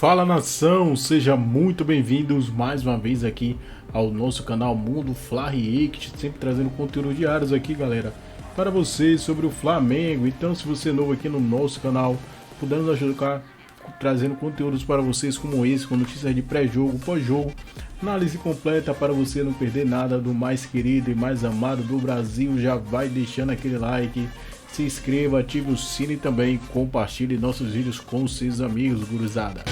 Fala nação, sejam muito bem-vindos mais uma vez aqui ao nosso canal Mundo Fla React, sempre trazendo conteúdo diários aqui, galera, para vocês sobre o Flamengo. Então, se você é novo aqui no nosso canal, podemos ajudar trazendo conteúdos para vocês como esse, com notícias de pré-jogo, pós-jogo, análise completa para você não perder nada do mais querido e mais amado do Brasil. Já vai deixando aquele like, se inscreva, ative o sino e também compartilhe nossos vídeos com seus amigos, gurizada.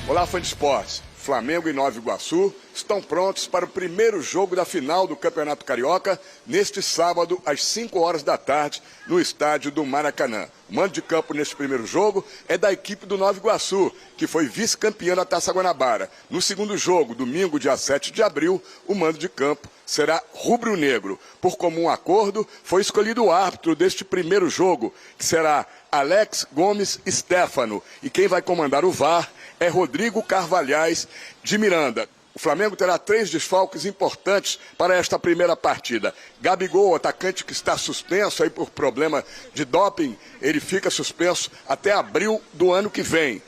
Olá, fã de esportes. Flamengo e Nova Iguaçu estão prontos para o primeiro jogo da final do Campeonato Carioca neste sábado às 5 horas da tarde no estádio do Maracanã. O mando de campo neste primeiro jogo é da equipe do Nova Iguaçu, que foi vice-campeã da Taça Guanabara. No segundo jogo, domingo, dia 7 de abril, o mando de campo será rubro-negro. Por comum acordo, foi escolhido o árbitro deste primeiro jogo, que será Alex Gomes Stefano. E quem vai comandar o VAR é Rodrigo Carvalhais de Miranda. O Flamengo terá 3 desfalques importantes para esta primeira partida. Gabigol, atacante que está suspenso aí por problema de doping, ele fica suspenso até abril do ano que vem.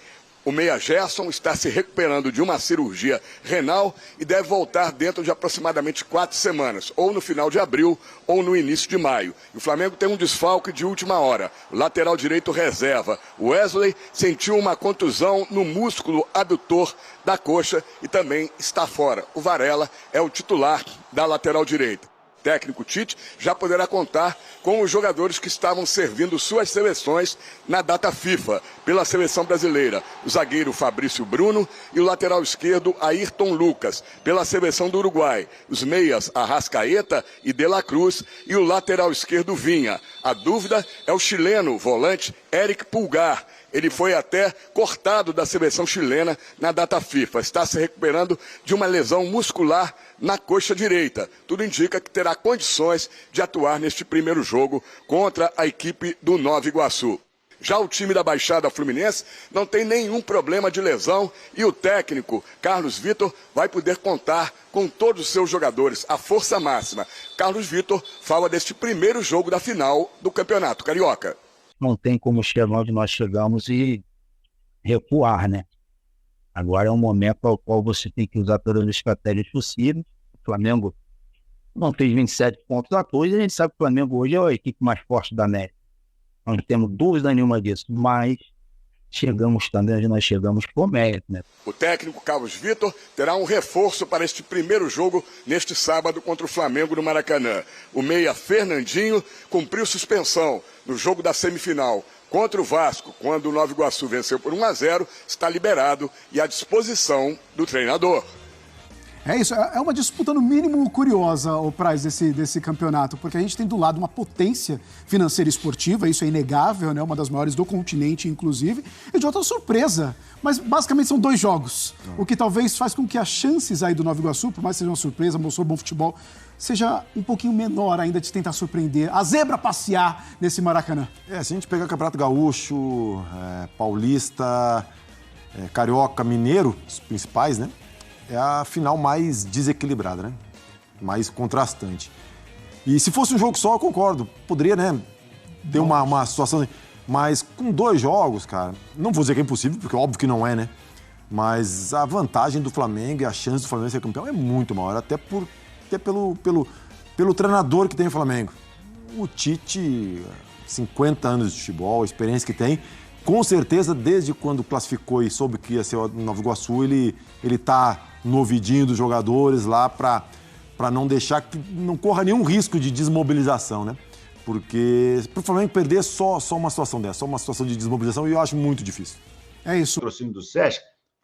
O meia Gerson está se recuperando de uma cirurgia renal e deve voltar dentro de aproximadamente 4 semanas, ou no final de abril ou no início de maio. E o Flamengo tem um desfalque de última hora. O lateral direito reserva. O Wesley sentiu uma contusão no músculo adutor da coxa e também está fora. O Varela é o titular da lateral direita. O técnico Tite já poderá contar com os jogadores que estavam servindo suas seleções na data FIFA pela seleção brasileira. O zagueiro Fabrício Bruno e o lateral esquerdo Ayrton Lucas pela seleção do Uruguai. Os meias Arrascaeta e De La Cruz e o lateral esquerdo Vinha. A dúvida é o chileno volante Eric Pulgar. Ele foi até cortado da seleção chilena na data FIFA. Está se recuperando de uma lesão muscular na coxa direita. Tudo indica que terá condições de atuar neste primeiro jogo contra a equipe do Nova Iguaçu. Já o time da Baixada Fluminense não tem nenhum problema de lesão e o técnico Carlos Vitor vai poder contar com todos os seus jogadores, a força máxima. Carlos Vitor fala deste primeiro jogo da final do Campeonato Carioca. Não tem como chegar onde nós chegamos e recuar, né? Agora é um momento ao qual você tem que usar todas as estratégias possíveis. O Flamengo não fez 27 pontos à toa, e a gente sabe que o Flamengo hoje é a equipe mais forte da América. Não temos dúvida nenhuma disso, mas chegamos também onde nós chegamos por mérito, né? O técnico Carlos Vitor terá um reforço para este primeiro jogo neste sábado contra o Flamengo no Maracanã. O meia Fernandinho cumpriu suspensão no jogo da semifinal contra o Vasco, quando o Nova Iguaçu venceu por 1-0, está liberado e à disposição do treinador. É isso, é uma disputa no mínimo curiosa, o Praz, desse campeonato, porque a gente tem do lado uma potência financeira e esportiva, isso é inegável, né? Uma das maiores do continente, inclusive, e de outra surpresa. Mas basicamente são 2 jogos, o que talvez faz com que as chances aí do Nova Iguaçu, por mais que seja uma surpresa, mostrou bom futebol, seja um pouquinho menor ainda de tentar surpreender, a zebra passear nesse Maracanã. Se a gente pegar Campeonato Gaúcho, Paulista, Carioca, Mineiro, os principais, né? É a final mais desequilibrada, né? Mais contrastante. E se fosse um jogo só, eu concordo. Poderia, né? Ter uma situação... Mas com 2 jogos, cara, não vou dizer que é impossível, porque óbvio que não é, né? Mas a vantagem do Flamengo e a chance do Flamengo ser campeão é muito maior, até pelo treinador que tem o Flamengo. O Tite, 50 anos de futebol, a experiência que tem, com certeza, desde quando classificou e soube que ia ser o Nova Iguaçu, ele tá no ouvidinho dos jogadores lá para não deixar que não corra nenhum risco de desmobilização, né? Porque para o Flamengo perder só uma situação dessa, só uma situação de desmobilização, eu acho muito difícil. É isso. Patrocínio do SESC,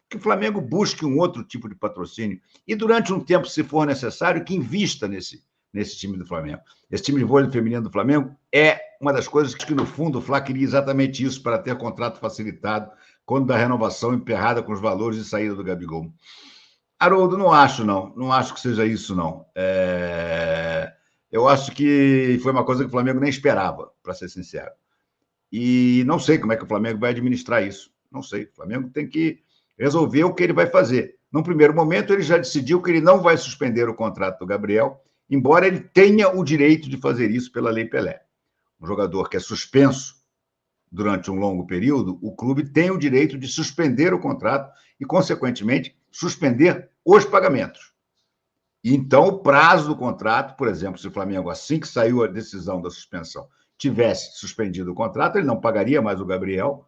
que o Flamengo busque um outro tipo de patrocínio e durante um tempo, se for necessário, que invista nesse time do Flamengo. Esse time de vôlei feminino do Flamengo é uma das coisas que, no fundo, o Flá queria exatamente isso para ter contrato facilitado quando da renovação emperrada com os valores de saída do Gabigol. Haroldo, não acho que seja isso, não. Eu acho que foi uma coisa que o Flamengo nem esperava, para ser sincero. E não sei como é que o Flamengo vai administrar isso. Não sei. O Flamengo tem que resolver o que ele vai fazer. Num primeiro momento, ele já decidiu que ele não vai suspender o contrato do Gabriel, embora ele tenha o direito de fazer isso pela Lei Pelé. Um jogador que é suspenso durante um longo período, o clube tem o direito de suspender o contrato e, consequentemente, suspender os pagamentos. Então, o prazo do contrato, por exemplo, se o Flamengo, assim que saiu a decisão da suspensão, tivesse suspendido o contrato, ele não pagaria mais o Gabriel.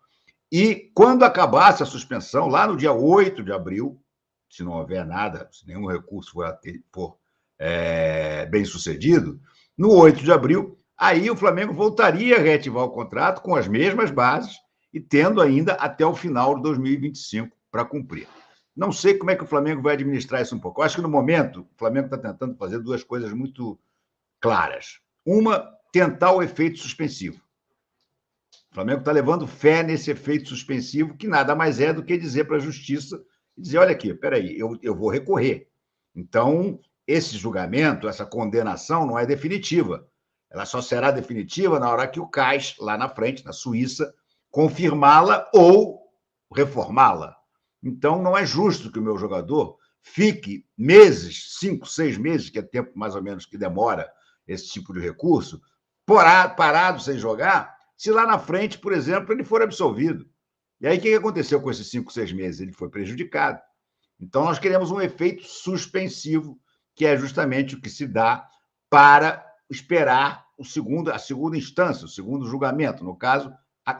E quando acabasse a suspensão, lá no dia 8 de abril, se não houver nada, se nenhum recurso for bem sucedido, no 8 de abril, aí o Flamengo voltaria a reativar o contrato com as mesmas bases e tendo ainda até o final de 2025 para cumprir. Não sei como é que o Flamengo vai administrar isso um pouco. Eu acho que, no momento, o Flamengo está tentando fazer duas coisas muito claras. Uma, tentar o efeito suspensivo. O Flamengo está levando fé nesse efeito suspensivo, que nada mais é do que dizer para a Justiça, dizer, olha aqui, peraí, eu vou recorrer. Então, esse julgamento, essa condenação não é definitiva. Ela só será definitiva na hora que o CAS, lá na frente, na Suíça, confirmá-la ou reformá-la. Então, não é justo que o meu jogador fique meses, 5, 6 meses, que é tempo mais ou menos que demora esse tipo de recurso, parado sem jogar, se lá na frente, por exemplo, ele for absolvido. E aí, o que aconteceu com esses 5, 6 meses? Ele foi prejudicado. Então, nós queremos um efeito suspensivo, que é justamente o que se dá para esperar a segunda instância, o segundo julgamento, no caso,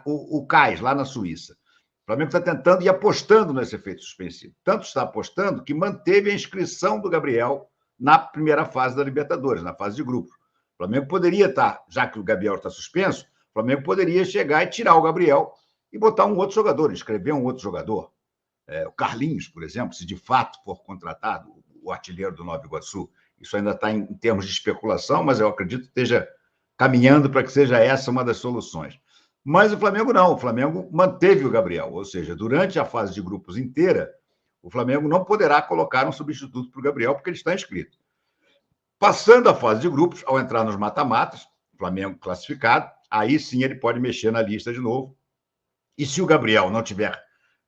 o CAS, lá na Suíça. O Flamengo está tentando e apostando nesse efeito suspensivo. Tanto está apostando que manteve a inscrição do Gabriel na primeira fase da Libertadores, na fase de grupos. O Flamengo poderia estar, já que o Gabriel está suspenso, o Flamengo poderia chegar e tirar o Gabriel e botar um outro jogador, inscrever um outro jogador. O Carlinhos, por exemplo, se de fato for contratado, o artilheiro do Nova Iguaçu. Isso ainda está em termos de especulação, mas eu acredito que esteja caminhando para que seja essa uma das soluções. Mas o Flamengo não, o Flamengo manteve o Gabriel, ou seja, durante a fase de grupos inteira, o Flamengo não poderá colocar um substituto para o Gabriel, porque ele está inscrito. Passando a fase de grupos, ao entrar nos mata-matas, o Flamengo classificado, aí sim ele pode mexer na lista de novo. E se o Gabriel não tiver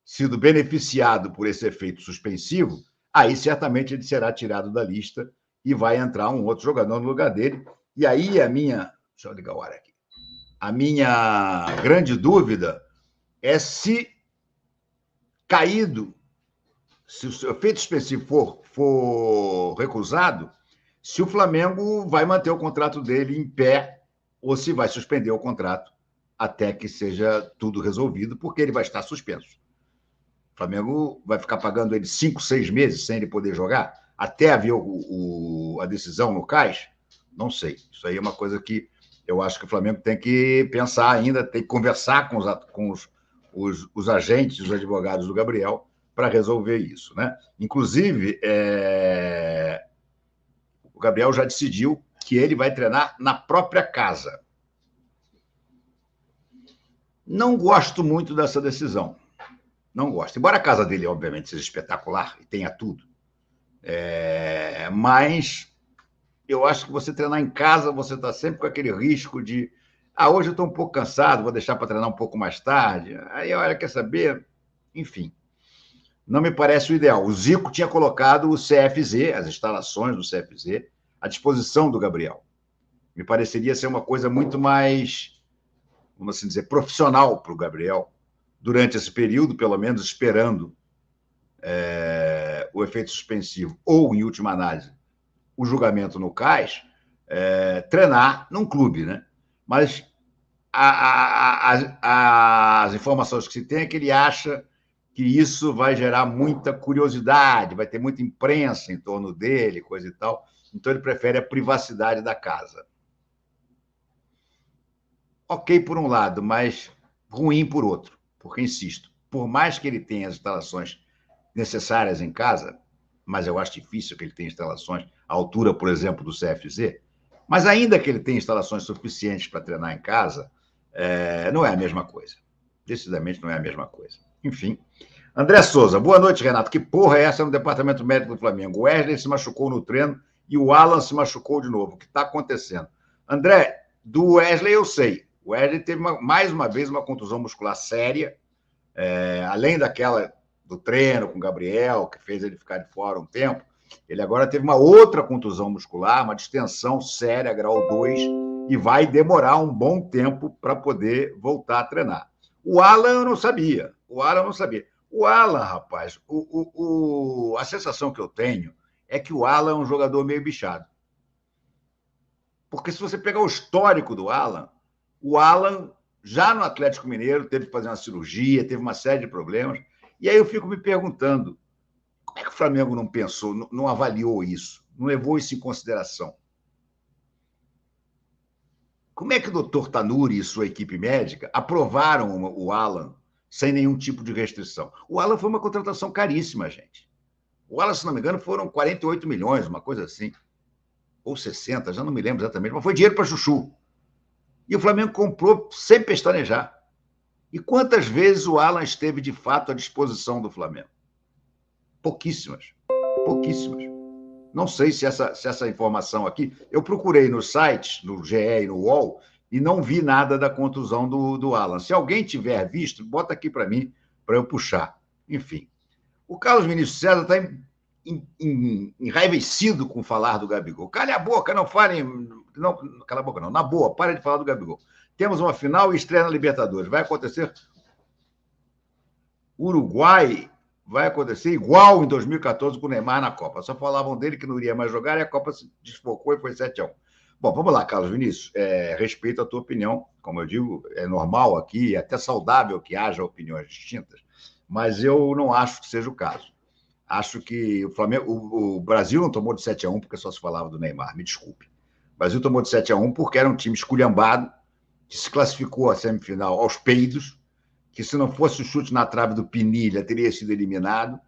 sido beneficiado por esse efeito suspensivo, aí certamente ele será tirado da lista e vai entrar um outro jogador no lugar dele. E aí deixa eu ligar o ar aqui. A minha grande dúvida é se se o efeito suspensivo for recusado, se o Flamengo vai manter o contrato dele em pé ou se vai suspender o contrato até que seja tudo resolvido, porque ele vai estar suspenso. O Flamengo vai ficar pagando ele 5, 6 meses sem ele poder jogar, até haver a decisão no CAS? Não sei. Isso aí é uma coisa que eu acho que o Flamengo tem que pensar ainda, tem que conversar com os agentes, os advogados do Gabriel, para resolver isso, né? Inclusive, o Gabriel já decidiu que ele vai treinar na própria casa. Não gosto muito dessa decisão. Não gosto. Embora a casa dele, obviamente, seja espetacular e tenha tudo. Mas eu acho que você treinar em casa, você está sempre com aquele risco de hoje eu estou um pouco cansado, vou deixar para treinar um pouco mais tarde. Aí, olha, quer saber? Enfim, não me parece o ideal. O Zico tinha colocado o CFZ, as instalações do CFZ, à disposição do Gabriel. Me pareceria ser uma coisa muito mais, vamos assim dizer, profissional para o Gabriel, durante esse período, pelo menos esperando o efeito suspensivo, ou, em última análise, o julgamento no CAS, treinar num clube, né? Mas as informações que se tem é que ele acha que isso vai gerar muita curiosidade, vai ter muita imprensa em torno dele, coisa e tal. Então, ele prefere a privacidade da casa. Ok por um lado, mas ruim por outro. Porque, insisto, por mais que ele tenha as instalações necessárias em casa, mas eu acho difícil que ele tenha instalações à altura, por exemplo, do CFZ, mas ainda que ele tenha instalações suficientes para treinar em casa, não é a mesma coisa. Decididamente não é a mesma coisa. Enfim. André Souza, boa noite, Renato. Que porra é essa no departamento médico do Flamengo? O Wesley se machucou no treino e o Alan se machucou de novo. O que está acontecendo? André, do Wesley eu sei. O Wesley teve mais uma vez uma contusão muscular séria, além daquela do treino com o Gabriel, que fez ele ficar de fora um tempo. Ele agora teve uma outra contusão muscular, uma distensão séria, grau 2, e vai demorar um bom tempo para poder voltar a treinar. O Alan eu não sabia. O Alan, rapaz, a sensação que eu tenho é que o Alan é um jogador meio bichado. Porque se você pegar o histórico do Alan, o Alan, já no Atlético Mineiro, teve que fazer uma cirurgia, teve uma série de problemas. E aí eu fico me perguntando, como é que o Flamengo não pensou, não avaliou isso, não levou isso em consideração? Como é que o doutor Tanuri e sua equipe médica aprovaram o Alan sem nenhum tipo de restrição? O Alan foi uma contratação caríssima, gente. O Alan, se não me engano, foram 48 milhões, uma coisa assim. Ou 60, já não me lembro exatamente, mas foi dinheiro para chuchu. E o Flamengo comprou sem pestanejar. E quantas vezes o Alan esteve, de fato, à disposição do Flamengo? Pouquíssimas. Pouquíssimas. Não sei se essa informação aqui... Eu procurei no site, no GE e no UOL, e não vi nada da contusão do Alan. Se alguém tiver visto, bota aqui para mim, para eu puxar. Enfim. O Carlos Vinícius César está enraivecido com falar do Gabigol. Cala a boca, não falem... Não, cala a boca, não. Na boa, para de falar do Gabigol. Temos uma final e estreia na Libertadores. Vai acontecer... Uruguai... vai acontecer igual em 2014 com o Neymar na Copa. Só falavam dele que não iria mais jogar e a Copa se desfocou e foi 7-1. Bom, vamos lá, Carlos Vinícius. Respeito a tua opinião. Como eu digo, é normal aqui, é até saudável que haja opiniões distintas, mas eu não acho que seja o caso. Acho que o Brasil não tomou de 7-1 porque só se falava do Neymar, me desculpe. O Brasil tomou de 7-1 porque era um time esculhambado, que se classificou à semifinal aos peidos, que se não fosse o chute na trave do Pinilha, teria sido eliminado,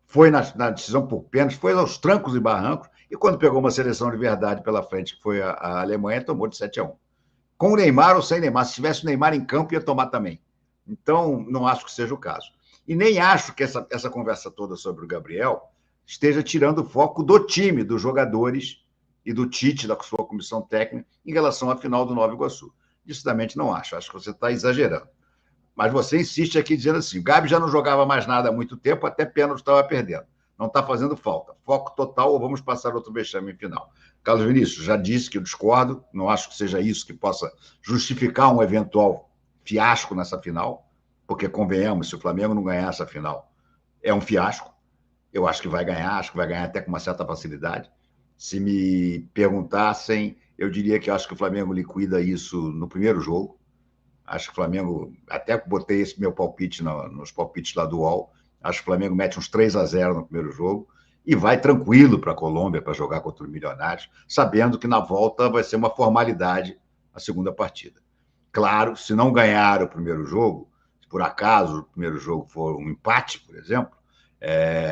foi na decisão por pênalti, foi aos trancos e barrancos, e quando pegou uma seleção de verdade pela frente, que foi a Alemanha, tomou de 7-1. Com o Neymar ou sem Neymar, se tivesse o Neymar em campo, ia tomar também. Então, não acho que seja o caso. E nem acho que essa conversa toda sobre o Gabriel esteja tirando o foco do time, dos jogadores e do Tite, da sua comissão técnica, em relação à final do Nova Iguaçu. Decididamente não acho. Acho que você está exagerando. Mas você insiste aqui dizendo assim, o Gabi já não jogava mais nada há muito tempo, até pênalti estava perdendo. Não está fazendo falta. Foco total ou vamos passar outro vexame em final. Carlos Vinícius, já disse que eu discordo, não acho que seja isso que possa justificar um eventual fiasco nessa final, porque convenhamos, se o Flamengo não ganhar essa final, é um fiasco. Eu acho que vai ganhar até com uma certa facilidade. Se me perguntassem, eu diria que eu acho que o Flamengo liquida isso no primeiro jogo. Acho que o Flamengo, até botei esse meu palpite nos palpites lá do UOL, acho que o Flamengo mete uns 3-0 no primeiro jogo e vai tranquilo para a Colômbia para jogar contra os Milionários, sabendo que na volta vai ser uma formalidade a segunda partida. Claro, se não ganhar o primeiro jogo, se por acaso o primeiro jogo for um empate, por exemplo,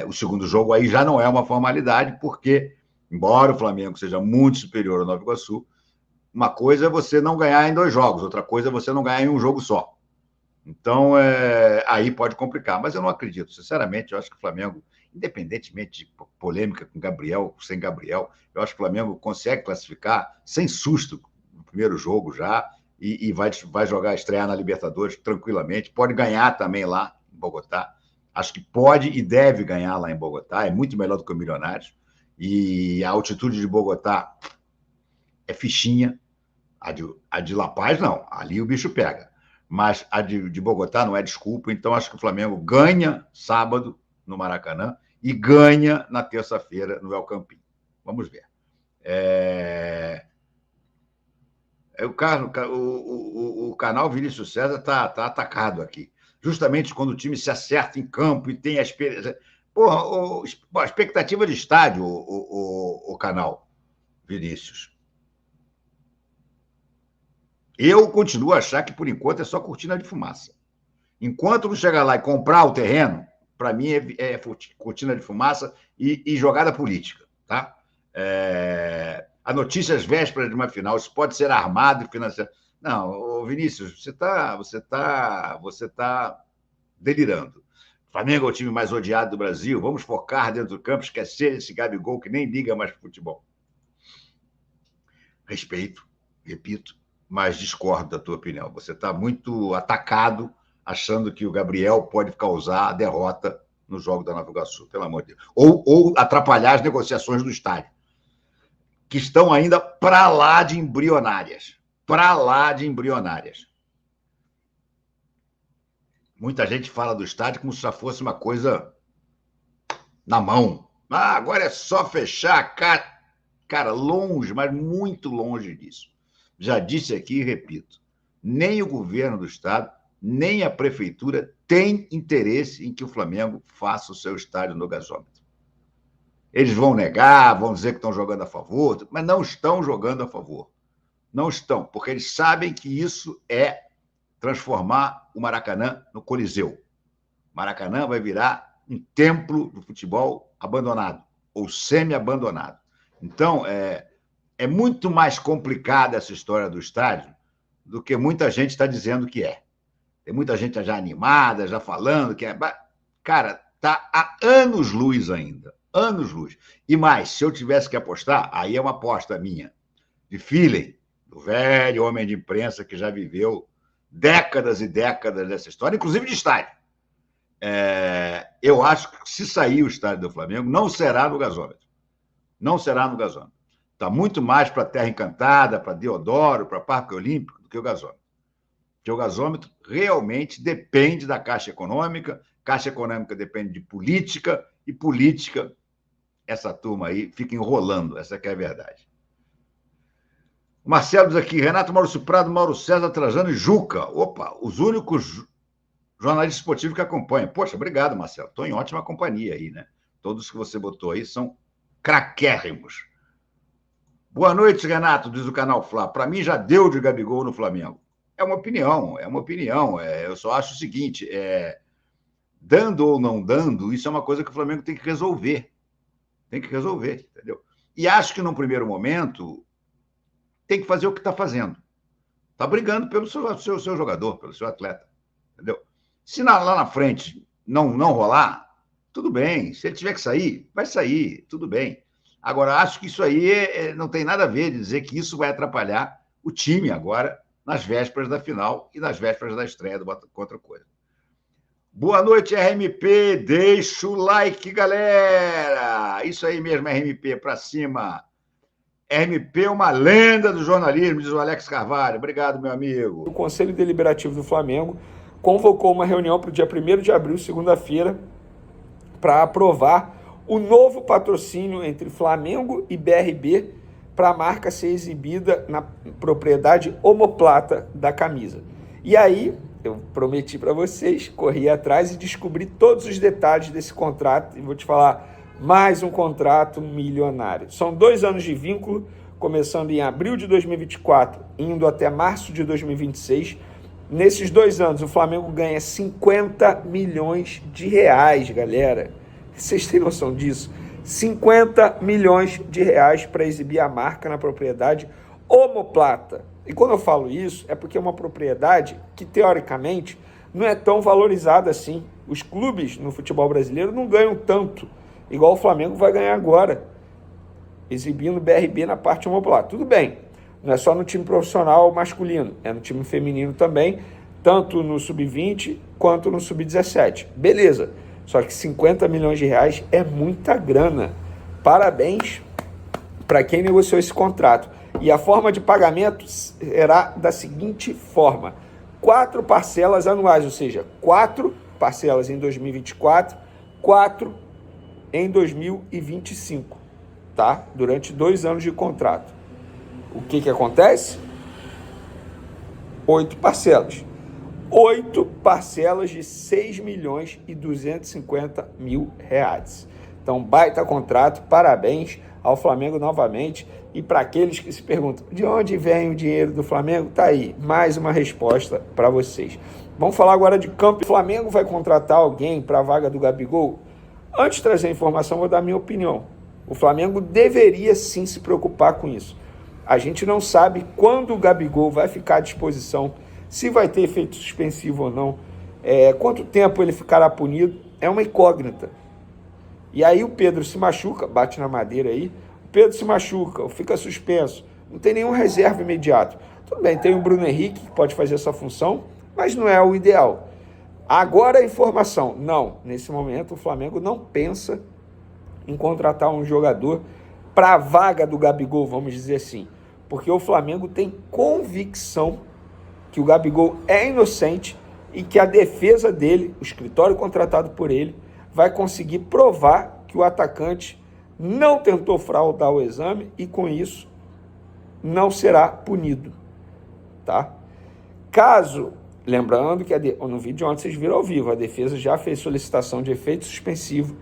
o segundo jogo aí já não é uma formalidade, porque, embora o Flamengo seja muito superior ao Nova Iguaçu, uma coisa é você não ganhar em 2 jogos, outra coisa é você não ganhar em um jogo só. Então, aí pode complicar. Mas eu não acredito. Sinceramente, eu acho que o Flamengo, independentemente de polêmica com Gabriel, sem Gabriel, eu acho que o Flamengo consegue classificar sem susto no primeiro jogo já e vai jogar, estrear na Libertadores tranquilamente. Pode ganhar também lá em Bogotá. Acho que pode e deve ganhar lá em Bogotá. É muito melhor do que o Milionários. E a altitude de Bogotá é fichinha. A de La Paz, não. Ali o bicho pega. Mas a de Bogotá não é desculpa. Então, acho que o Flamengo ganha sábado no Maracanã e ganha na terça-feira no El Campín. Vamos ver. O canal Vinícius César está atacado aqui. Justamente quando o time se acerta em campo e tem a experiência... a expectativa de estádio, o canal Vinícius. Eu continuo a achar que, por enquanto, é só cortina de fumaça. Enquanto não chegar lá e comprar o terreno, para mim é cortina de fumaça e jogada política. Tá? A notícia às vésperas de uma final, isso pode ser armado e financiado. Não, Vinícius, você tá delirando. O Flamengo é o time mais odiado do Brasil, vamos focar dentro do campo, esquecer esse Gabigol que nem liga mais para futebol. Respeito, repito, mas discordo da tua opinião. Você está muito atacado, achando que o Gabriel pode causar a derrota no jogo da Nova Iguaçu, pelo amor de Deus. Ou atrapalhar as negociações do estádio, que estão ainda para lá de embrionárias. Para lá de embrionárias. Muita gente fala do estádio como se já fosse uma coisa na mão. Ah, agora é só fechar a cara. Cara, longe, mas muito longe disso. Já disse aqui e repito, nem o governo do estado, nem a prefeitura tem interesse em que o Flamengo faça o seu estádio no gasômetro. Eles vão negar, vão dizer que estão jogando a favor, mas não estão jogando a favor. Não estão, porque eles sabem que isso é transformar o Maracanã no Coliseu. Maracanã vai virar um templo do futebol abandonado, ou semi-abandonado. Então, é muito mais complicada essa história do estádio do que muita gente está dizendo que é. Tem muita gente já animada, já falando que é... Cara, está há anos-luz ainda. Anos-luz. E mais, se eu tivesse que apostar, aí é uma aposta minha, de feeling, do velho homem de imprensa que já viveu décadas e décadas dessa história, inclusive de estádio. Eu acho que se sair o estádio do Flamengo, não será no gasômetro. Não será no gasômetro. Está muito mais para a Terra Encantada, para Deodoro, para Parque Olímpico, do que o gasômetro. Porque o gasômetro realmente depende da Caixa Econômica depende de política, e política, essa turma aí fica enrolando, essa que é a verdade. O Marcelo diz aqui, Renato, Maurício Prado, Mauro César, Trajano e Juca. Opa, os únicos jornalistas esportivos que acompanham. Poxa, obrigado, Marcelo. Estou em ótima companhia aí, né? Todos que você botou aí são craquérrimos. Boa noite, Renato, diz o Canal Fla. Para mim já deu de Gabigol no Flamengo. É uma opinião. Eu só acho o seguinte, dando ou não dando, isso é uma coisa que o Flamengo tem que resolver. Entendeu? E acho que num primeiro momento tem que fazer o que está fazendo. Está brigando pelo seu jogador, pelo seu atleta. Entendeu? Se lá na frente não rolar, tudo bem. Se ele tiver que sair, vai sair, tudo bem. Agora, acho que isso aí não tem nada a ver de dizer que isso vai atrapalhar o time agora nas vésperas da final e nas vésperas da estreia do contra o Coisa. Boa noite, RMP. Deixa o like, galera. Isso aí mesmo, RMP, para cima. RMP é uma lenda do jornalismo, diz o Alex Carvalho. Obrigado, meu amigo. O Conselho Deliberativo do Flamengo convocou uma reunião para o dia 1º de abril, segunda-feira, para aprovar o novo patrocínio entre Flamengo e BRB para a marca ser exibida na propriedade omoplata da camisa. E aí, eu prometi para vocês, corri atrás e descobri todos os detalhes desse contrato e vou te falar, mais um contrato milionário. São 2 anos de vínculo, começando em abril de 2024, indo até março de 2026. Nesses 2 anos, o Flamengo ganha 50 milhões de reais, galera. Vocês têm noção disso? 50 milhões de reais para exibir a marca na propriedade omoplata. E quando eu falo isso, é porque é uma propriedade que, teoricamente, não é tão valorizada assim. Os clubes no futebol brasileiro não ganham tanto, igual o Flamengo vai ganhar agora, exibindo o BRB na parte omoplata. Tudo bem, não é só no time profissional masculino, é no time feminino também, tanto no sub-20 quanto no sub-17. Beleza. Só que 50 milhões de reais é muita grana. Parabéns para quem negociou esse contrato. E a forma de pagamento será da seguinte forma: 4 parcelas anuais, ou seja, 4 parcelas em 2024, 4 em 2025, tá? Durante 2 anos de contrato. O que acontece? 8 parcelas. 8 parcelas de 6 milhões e 250 mil reais. Então, baita contrato, parabéns ao Flamengo novamente. E para aqueles que se perguntam, de onde vem o dinheiro do Flamengo? Tá aí, mais uma resposta para vocês. Vamos falar agora de campo. O Flamengo vai contratar alguém para a vaga do Gabigol? Antes de trazer a informação, vou dar a minha opinião. O Flamengo deveria sim se preocupar com isso. A gente não sabe quando o Gabigol vai ficar à disposição, se vai ter efeito suspensivo ou não, quanto tempo ele ficará punido, é uma incógnita. E aí o Pedro se machuca, bate na madeira aí, o Pedro se machuca, fica suspenso, não tem nenhum reserva imediato. Tudo bem, tem o Bruno Henrique que pode fazer essa função, mas não é o ideal. Agora a informação, não, nesse momento o Flamengo não pensa em contratar um jogador para a vaga do Gabigol, vamos dizer assim, porque o Flamengo tem convicção que o Gabigol é inocente em que a defesa dele, o escritório contratado por ele, vai conseguir provar que o atacante não tentou fraudar o exame e, com isso, não será punido, tá? Caso, lembrando que no vídeo ontem vocês viram ao vivo, a defesa já fez solicitação de efeito suspensivo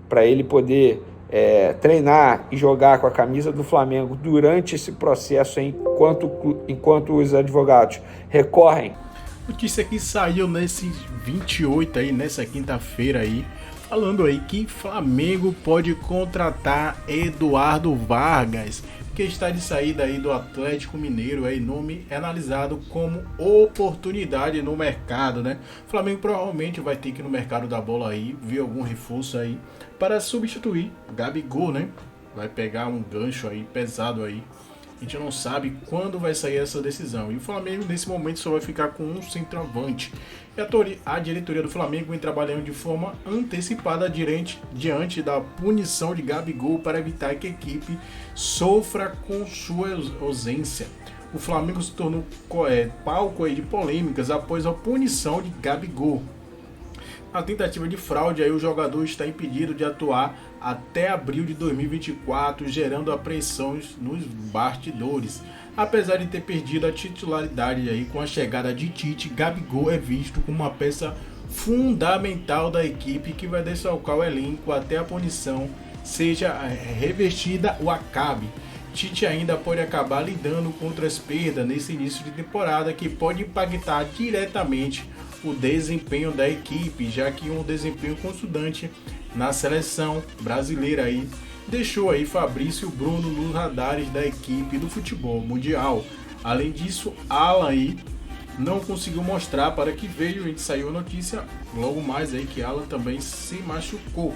para ele poder treinar e jogar com a camisa do Flamengo durante esse processo, enquanto os advogados recorrem. Notícia que saiu nesse 28 aí, nessa quinta-feira aí, falando aí que Flamengo pode contratar Eduardo Vargas, que está de saída aí do Atlético Mineiro, aí nome é analisado como oportunidade no mercado, né? O Flamengo provavelmente vai ter que ir no mercado da bola aí, ver algum reforço aí para substituir Gabigol, né? Vai pegar um gancho aí pesado aí. A gente não sabe quando vai sair essa decisão. E o Flamengo nesse momento só vai ficar com um centroavante. E a diretoria do Flamengo vem trabalhando de forma antecipada diante da punição de Gabigol para evitar que a equipe sofra com sua ausência. O Flamengo se tornou palco aí de polêmicas após a punição de Gabigol. Na tentativa de fraude, aí o jogador está impedido de atuar até abril de 2024, gerando apreensões nos bastidores. Apesar de ter perdido a titularidade aí com a chegada de Tite, Gabigol é visto como uma peça fundamental da equipe que vai desfalcar o elenco até a punição seja revestida ou acabe. Tite ainda pode acabar lidando com outras perdas nesse início de temporada que pode impactar diretamente o desempenho da equipe, já que um desempenho constante na seleção brasileira aí deixou aí Fabrício Bruno nos radares da equipe do futebol mundial. Além disso, Alan aí não conseguiu mostrar para que veio, a gente saiu a notícia logo mais aí que Alan também se machucou.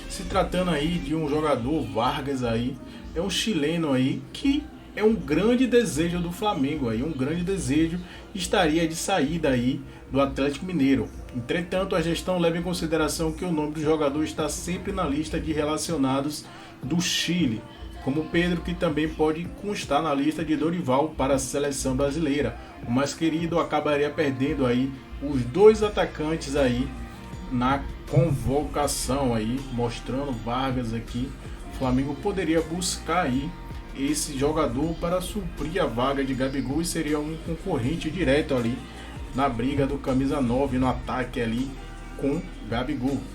Se tratando aí de um jogador, Vargas aí, é um chileno aí que é um grande desejo do Flamengo aí, um grande desejo estaria de saída aí do Atlético Mineiro. Entretanto, a gestão leva em consideração que o nome do jogador está sempre na lista de relacionados do Chile, como Pedro, que também pode constar na lista de Dorival para a seleção brasileira. O mais querido acabaria perdendo aí os dois atacantes aí na convocação aí, mostrando Vargas aqui. O Flamengo poderia buscar aí esse jogador para suprir a vaga de Gabigol e seria um concorrente direto ali na briga do camisa 9 no ataque ali com Gabigol.